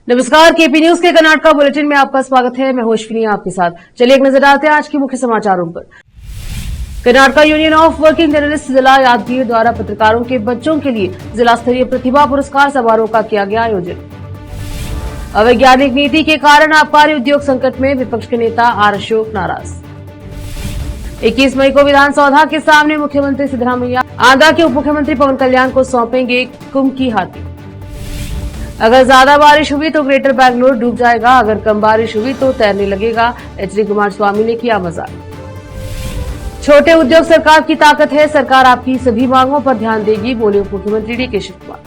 नमस्कार, KP news के Karnataka bulletin में आपका स्वागत है। मैं होशफिनी आपके साथ। चलिए एक नजर डालते हैं आज के मुख्य समाचारों पर। Karnataka union of working journalist जिला यादगीर द्वारा पत्रकारों के बच्चों के लिए जिला स्तरीय प्रतिभा पुरस्कार समारोह का किया गया आयोजन। अवैज्ञानिक नीति के कारण आबकारी उद्योग संकट में, विपक्ष के नेता आर अशोक नाराज। 21 मई को विधानसौधा के सामने मुख्यमंत्री सिद्धरामैया आंध्र के उप मुख्यमंत्री पवन कल्याण को सौंपेंगे कुंभ की हाथी। अगर ज्यादा बारिश हुई तो ग्रेटर बैंगलोर डूब जाएगा, अगर कम बारिश हुई तो तैरने लगेगा, एचडी कुमारस्वामी ने किया मजाक। छोटे उद्योग सरकार की ताकत है, सरकार आपकी सभी मांगों पर ध्यान देगी, बोले उप मुख्यमंत्री डीके शिवकुमार।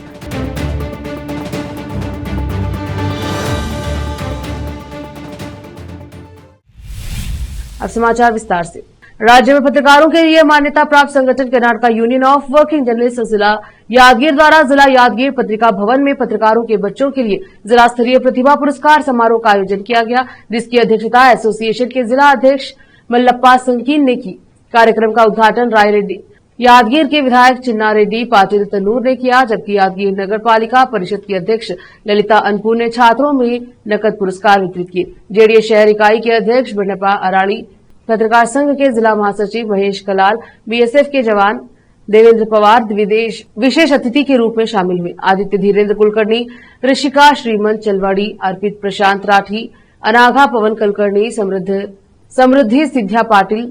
अब समाचार विस्तार से। राज्य में पत्रकारों के लिए मान्यता प्राप्त संगठन Karnataka union of working journalist जिला यादगीर द्वारा जिला यादगीर पत्रिका भवन में पत्रकारों के बच्चों के लिए जिला स्तरीय प्रतिभा पुरस्कार समारोह का आयोजन किया गया, जिसकी अध्यक्षता एसोसिएशन के जिला अध्यक्ष मल्लप्पा संकीन ने की। कार्यक्रम का उद्घाटन राय रेड्डी, यादगीर के विधायक चिन्ना रेड्डी पाटिल तन्नूर ने किया, जबकि यादगीर नगर पालिका परिषद की अध्यक्ष ललिता अनपुर ने छात्रों में नकद पुरस्कार वितरित किए। जेडीएस शहर इकाई के अध्यक्ष बन्नप्पा अराड़ी, पत्रकार संघ के जिला महासचिव महेश कलाल, बीएसएफ के जवान देवेंद्र पवार विशेष अतिथि के रूप में शामिल हुए। आदित्य धीरेन्द्र कुलकर्णी, ऋषिका श्रीमंत चलवाड़ी, अर्पित प्रशांत राठी, अनाघा पवन कुलकर्णी, समृद्धि सिद्ध्या पाटिल,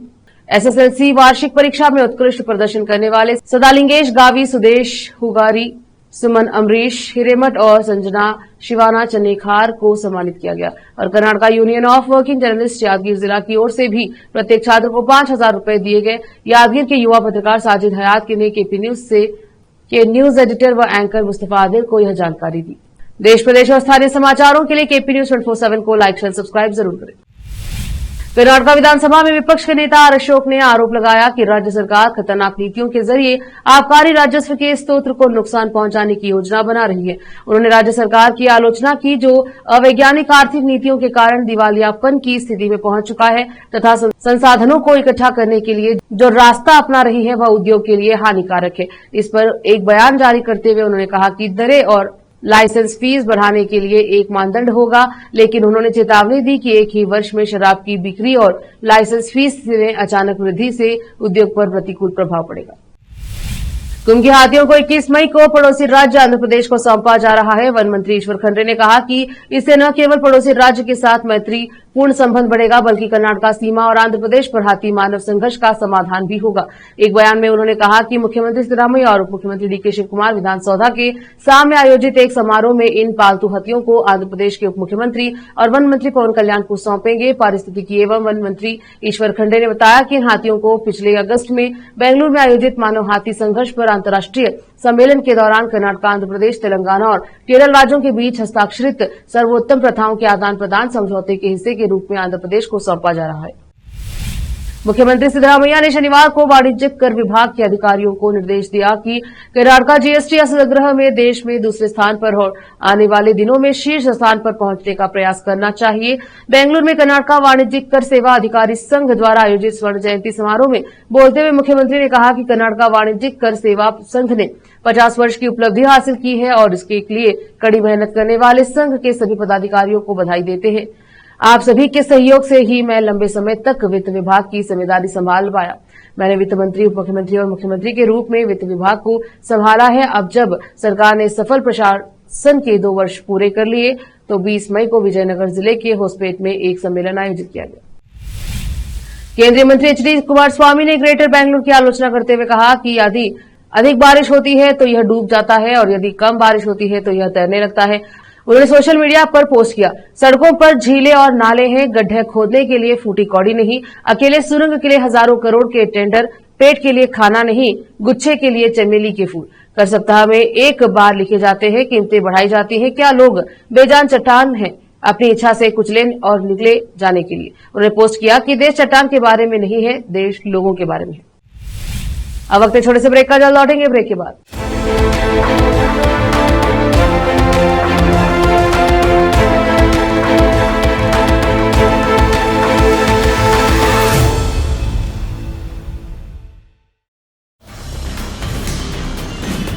एसएसएलसी वार्षिक परीक्षा में उत्कृष्ट प्रदर्शन करने वाले सदालिंगेश गावी, सुदेश हुगारी, सुमन अमरीश, हिरेमठ और संजना शिवाना चन्नेखार को सम्मानित किया गया। और Karnataka union of working journalist Yadgir जिला की ओर से भी प्रत्येक छात्र को 5,000 रुपए दिए गए। यादगीर के युवा पत्रकार साजिद हयात ने केपी न्यूज के न्यूज एडिटर व एंकर मुस्तफा आदिल को यह जानकारी दी। देश प्रदेश और स्थानीय समाचारों के लिए केपी न्यूज 24/7 को लाइक शेयर सब्सक्राइब जरूर करें। कर्नाटका विधानसभा में विपक्ष के नेता आर अशोक ने आरोप लगाया कि राज्य सरकार खतरनाक नीतियों के जरिए आबकारी राजस्व के स्रोत को नुकसान पहुंचाने की योजना बना रही है। उन्होंने राज्य सरकार की आलोचना की, जो अवैज्ञानिक आर्थिक नीतियों के कारण दिवालियापन की स्थिति में पहुंच चुका है तथा संसाधनों को इकट्ठा करने के लिए जो रास्ता अपना रही है वह उद्योग के लिए हानिकारक है। इस पर एक बयान जारी करते हुए उन्होंने कहा कि दरें और लाइसेंस फीस बढ़ाने के लिए एक मानदंड होगा, लेकिन उन्होंने चेतावनी दी कि एक ही वर्ष में शराब की बिक्री और लाइसेंस फीस में अचानक वृद्धि से उद्योग पर प्रतिकूल प्रभाव पड़ेगा। कुंभ की हाथियों को 21 मई को पड़ोसी राज्य आंध्र प्रदेश को सौंपा जा रहा है। वन मंत्री ईश्वर खंड्रे ने कहा कि इससे न केवल पड़ोसी राज्य के साथ मैत्री पूर्ण संबंध बढ़ेगा, बल्कि कर्नाटका सीमा और आंध्र प्रदेश पर हाथी मानव संघर्ष का समाधान भी होगा। एक बयान में उन्होंने कहा कि मुख्यमंत्री सिद्धरामैया और उप मुख्यमंत्री डीके शिवकुमार विधानसौधा के सामने आयोजित एक समारोह में इन पालतू हाथियों को आंध्र प्रदेश के उप मुख्यमंत्री और वन मंत्री पवन कल्याण को सौंपेंगे। पारिस्थितिकी एवं वन मंत्री ईश्वर खंड्रे ने बताया कि इन हाथियों को पिछले अगस्त में बेंगलुरु में आयोजित मानव हाथी संघर्ष पर अंतर्राष्ट्रीय सम्मेलन के दौरान कर्नाटक, आंध्र प्रदेश, तेलंगाना और केरल राज्यों के बीच हस्ताक्षरित सर्वोत्तम प्रथाओं के आदान प्रदान समझौते के हिस्से के रूप में आंध्र प्रदेश को सौंपा जा रहा है। मुख्यमंत्री सिद्धरामैया ने शनिवार को वाणिज्यिक कर विभाग के अधिकारियों को निर्देश दिया कि कर्नाटका जीएसटी संग्रह में देश में दूसरे स्थान पर और आने वाले दिनों में शीर्ष स्थान पर पहुंचने का प्रयास करना चाहिए। बेंगलुरु में कर्नाटका वाणिज्यिक कर सेवा अधिकारी संघ द्वारा आयोजित स्वर्ण जयंती समारोह में बोलते हुए मुख्यमंत्री ने कहा कि कर्नाटका वाणिज्यिक कर सेवा संघ ने 50 वर्ष की उपलब्धि हासिल की है और इसके लिए कड़ी मेहनत करने वाले संघ के सभी पदाधिकारियों को बधाई देते हैं। आप सभी के सहयोग से ही मैं लंबे समय तक वित्त विभाग की जिम्मेदारी संभाल पाया। मैंने वित्त मंत्री, उप मुख्यमंत्री और मुख्यमंत्री के रूप में वित्त विभाग को संभाला है। अब जब सरकार ने सफल प्रशासन के 2 वर्ष पूरे कर लिए तो 20 मई को विजयनगर जिले के होसपेट में एक सम्मेलन आयोजित किया गया। केंद्रीय मंत्री एचडी कुमारस्वामी ने ग्रेटर बैंगलोर की आलोचना करते हुए कहा कि यदि अधिक बारिश होती है तो यह डूब जाता है और यदि कम बारिश होती है तो यह तैरने लगता है। उन्होंने सोशल मीडिया पर पोस्ट किया, सड़कों पर झीलें और नाले हैं, गड्ढे खोदने के लिए फूटी कौड़ी नहीं, अकेले सुरंग के लिए हजारों करोड़ के टेंडर, पेट के लिए खाना नहीं, गुच्छे के लिए चमेली के फूल, कर सप्ताह में एक बार लिखे जाते हैं, कीमतें बढ़ाई जाती हैं, क्या लोग बेजान चट्टान हैं अपनी इच्छा से कुचले और निकले जाने के लिए। उन्होंने पोस्ट किया कि देश चट्टान के बारे में नहीं है, देश लोगों के बारे में है। अब वक्त छोटे से ब्रेक का, जल्द लौटेंगे ब्रेक के बाद।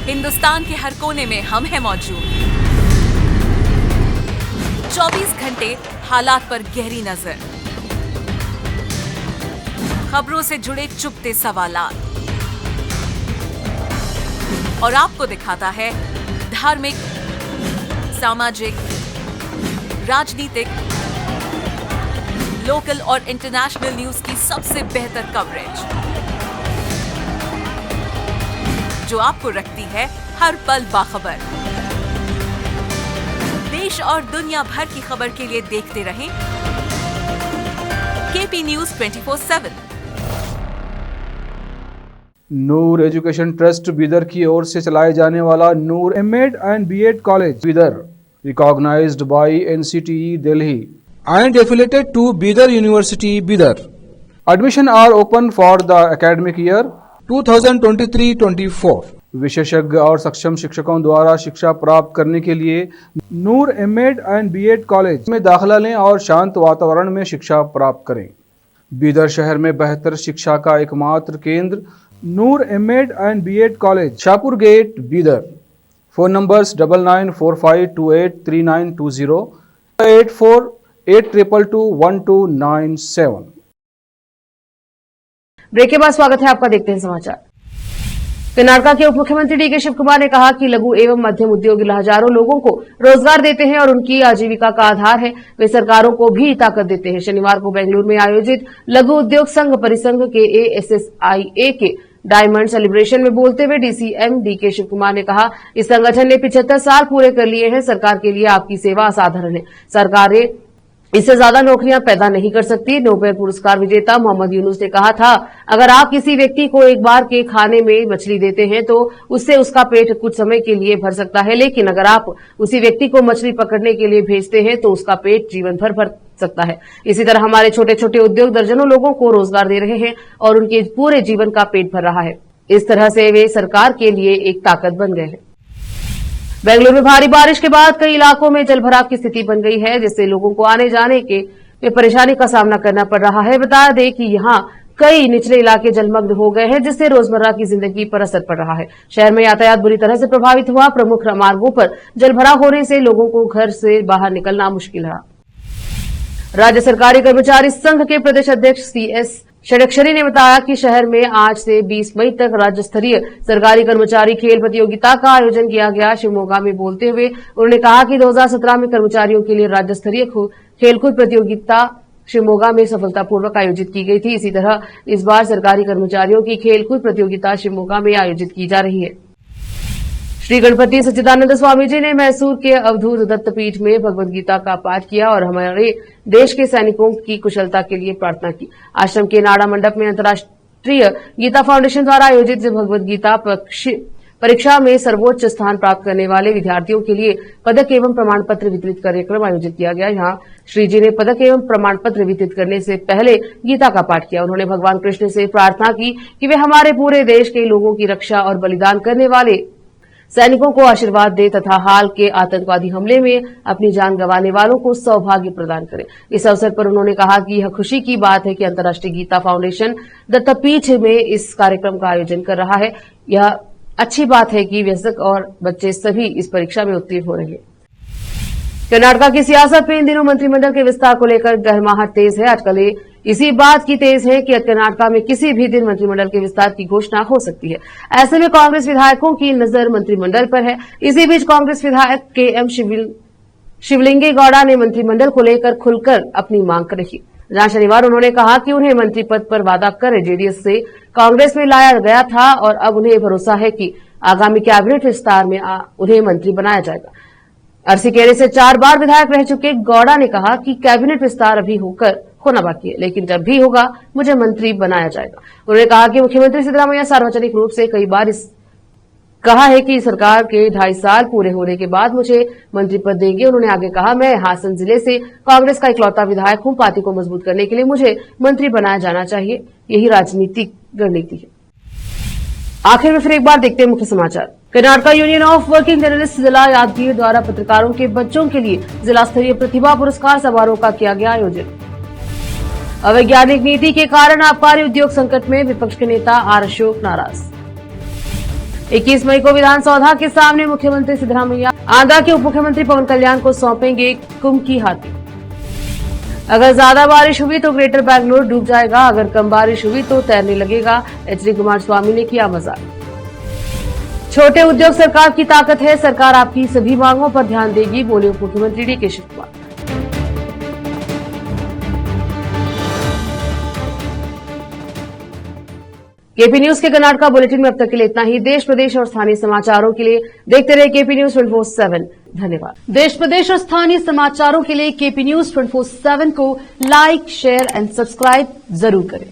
हिंदुस्तान के हर कोने में हम हैं मौजूद। 24 घंटे हालात पर गहरी नजर, खबरों से जुड़े चुपते सवालात और आपको दिखाता है धार्मिक, सामाजिक, राजनीतिक, लोकल और इंटरनेशनल न्यूज की सबसे बेहतर कवरेज, जो आपको रखती है हर पल बाखबर। देश और दुनिया भर की खबर के लिए देखते रहें KP news 24/7। Noor education trust Bidar की ओर से चलाए जाने वाला Noor MEd and BEd college Bidar, recognised by NCTE Delhi and affiliated to Bidar University, Bidar. Admission are open for the academic year 2023-24. विशेषज्ञ और सक्षम शिक्षकों द्वारा शिक्षा प्राप्त करने के लिए नूर एमएड एंड बीएड कॉलेज में दाखिला लें और शांत वातावरण में शिक्षा प्राप्त करें। बीदर शहर में बेहतर शिक्षा का एकमात्र केंद्र Noor MEd and BEd college, Shahpur gate, Bidar. Phone numbers 9945283920, 8482221297। Break के बाद स्वागत है आपका, देखते हैं समाचार। कर्नाटका के उप मुख्यमंत्री डीके शिव कुमार ने कहा कि लघु एवं मध्यम उद्योग हजारों लोगों को रोजगार देते हैं और उनकी आजीविका का आधार है। वे सरकारों को भी ताकत देते हैं। शनिवार को बेंगलुरु में आयोजित लघु उद्योग संघ परिसंघ के ASSIA के डायमंड सेलिब्रेशन में बोलते हुए डीसीएम डीके शिव कुमार ने कहा, इस संगठन ने 75 साल पूरे कर लिए हैं। सरकार के लिए आपकी सेवा असाधारण है। सरकारें इससे ज्यादा नौकरियां पैदा नहीं कर सकती। नोबेल पुरस्कार विजेता मोहम्मद यूनुस ने कहा था, अगर आप किसी व्यक्ति को एक बार के खाने में मछली देते हैं तो उससे उसका पेट कुछ समय के लिए भर सकता है, लेकिन अगर आप उसी व्यक्ति को मछली पकड़ने के लिए भेजते हैं तो उसका पेट जीवन भर सकता है। इसी तरह हमारे छोटे छोटे उद्योग दर्जनों लोगों को रोजगार दे रहे हैं और उनके पूरे जीवन का पेट भर रहा है। इस तरह से वे सरकार के लिए एक ताकत बन गए हैं। बेंगलुरु में भारी बारिश के बाद कई इलाकों में जलभराव की स्थिति बन गई है, जिससे लोगों को आने जाने में परेशानी का सामना करना पड़ रहा है। बता दें कि यहां कई निचले इलाके जलमग्न हो गए हैं, जिससे रोजमर्रा की जिंदगी पर असर पड़ रहा है। शहर में यातायात बुरी तरह से प्रभावित हुआ। प्रमुख मार्गों पर जलभराव होने से लोगों को घर से बाहर निकलना मुश्किल रहा। राज्य सरकारी कर्मचारी संघ के प्रदेश अध्यक्ष CS षडक्षरी ने बताया कि शहर में आज से 20 मई तक राज्य स्तरीय सरकारी कर्मचारी खेल प्रतियोगिता का आयोजन किया गया। शिवमोगा में बोलते हुए उन्होंने कहा कि 2017 में कर्मचारियों के लिए राज्य स्तरीय खेलकूद प्रतियोगिता शिवमोगा में सफलतापूर्वक आयोजित की गई थी। इसी तरह इस बार सरकारी कर्मचारियों की खेलकूद प्रतियोगिता शिवमोगा में आयोजित की जा रही है। श्री गणपति सच्चिदानंद स्वामी जी ने मैसूर के अवधूत दत्तपीठ में भगवद गीता का पाठ किया और हमारे देश के सैनिकों की कुशलता के लिए प्रार्थना की। आश्रम के नाड़ा मंडप में अंतर्राष्ट्रीय गीता फाउंडेशन द्वारा आयोजित भगवद गीता परीक्षा में सर्वोच्च स्थान प्राप्त करने वाले विद्यार्थियों के लिए पदक एवं प्रमाण पत्र वितरित कार्यक्रम आयोजित किया गया। यहाँ श्री जी ने पदक एवं प्रमाण पत्र वितरित करने से पहले गीता का पाठ किया। उन्होंने भगवान कृष्ण से प्रार्थना की कि वे हमारे पूरे देश के लोगों की रक्षा और बलिदान करने वाले सैनिकों को आशीर्वाद दे तथा हाल के आतंकवादी हमले में अपनी जान गंवाने वालों को सौभाग्य प्रदान करें। इस अवसर पर उन्होंने कहा कि यह खुशी की बात है कि अंतर्राष्ट्रीय गीता फाउंडेशन दत्तपीठ में इस कार्यक्रम का आयोजन कर रहा है। यह अच्छी बात है कि वयस्क और बच्चे सभी इस परीक्षा में उत्तीर्ण हो रहे हैं। कर्नाटका की सियासत में इन दिनों मंत्रिमंडल के विस्तार को लेकर गर्माहट तेज है। आजकल इसी बात की तेज है कि कर्नाटका में किसी भी दिन मंत्रिमंडल के विस्तार की घोषणा हो सकती है। ऐसे में कांग्रेस विधायकों की नजर मंत्रिमंडल पर है। इसी बीच कांग्रेस विधायक KM शिवलिंगे गौड़ा ने मंत्रिमंडल को लेकर खुलकर अपनी मांग रखी। जहां शनिवार उन्होंने कहा कि उन्हें मंत्री पद पर वादा कर जेडीएस से कांग्रेस में लाया गया था और अब उन्हें भरोसा है कि आगामी कैबिनेट विस्तार में उन्हें मंत्री बनाया जाएगा। अरसीकेरे से 4 बार विधायक रह चुके गौड़ा ने कहा कि कैबिनेट विस्तार अभी होना बाकी है, लेकिन जब भी होगा मुझे मंत्री बनाया जाएगा। उन्होंने कहा कि मुख्यमंत्री सिद्धरामैया सार्वजनिक रूप से कई बार कहा है कि सरकार के 2.5 साल पूरे होने के बाद मुझे मंत्री पद देंगे। उन्होंने आगे कहा, मैं हासन जिले से कांग्रेस का इकलौता विधायक हूं। पार्टी को मजबूत करने के लिए मुझे मंत्री बनाया जाना चाहिए। यही राजनीतिक रणनीति है। आखिर में फिर एक बार देखते हैं मुख्य समाचार। Karnataka union of working journalist जिला यादगीर द्वारा पत्रकारों के बच्चों के लिए जिला स्तरीय प्रतिभा पुरस्कार समारोह का किया गया आयोजन। अवैज्ञानिक नीति के कारण आबकारी उद्योग संकट में, विपक्ष के नेता आर अशोक नाराज। 21 मई को विधानसौधा के सामने मुख्यमंत्री सिद्धरामैया आंध्र के उप मुख्यमंत्री पवन कल्याण को सौंपेंगे कुंभ की हाथी। अगर ज्यादा बारिश हुई तो ग्रेटर बैंगलोर डूब जाएगा, अगर कम बारिश हुई तो तैरने लगेगा, एचडी कुमारस्वामी ने किया मजाक। छोटे उद्योग सरकार की ताकत है, सरकार आपकी सभी मांगों पर ध्यान देगी, बोले उप मुख्यमंत्री D K Shivakumar. K P news के कर्नाटका बुलेटिन में अब तक के लिए इतना ही। देश प्रदेश और स्थानीय समाचारों के लिए देखते रहे केपी न्यूज 24/7। धन्यवाद। देश प्रदेश और स्थानीय समाचारों के लिए केपी न्यूज 24/7 को लाइक, शेयर एंड सब्सक्राइब जरूर करें।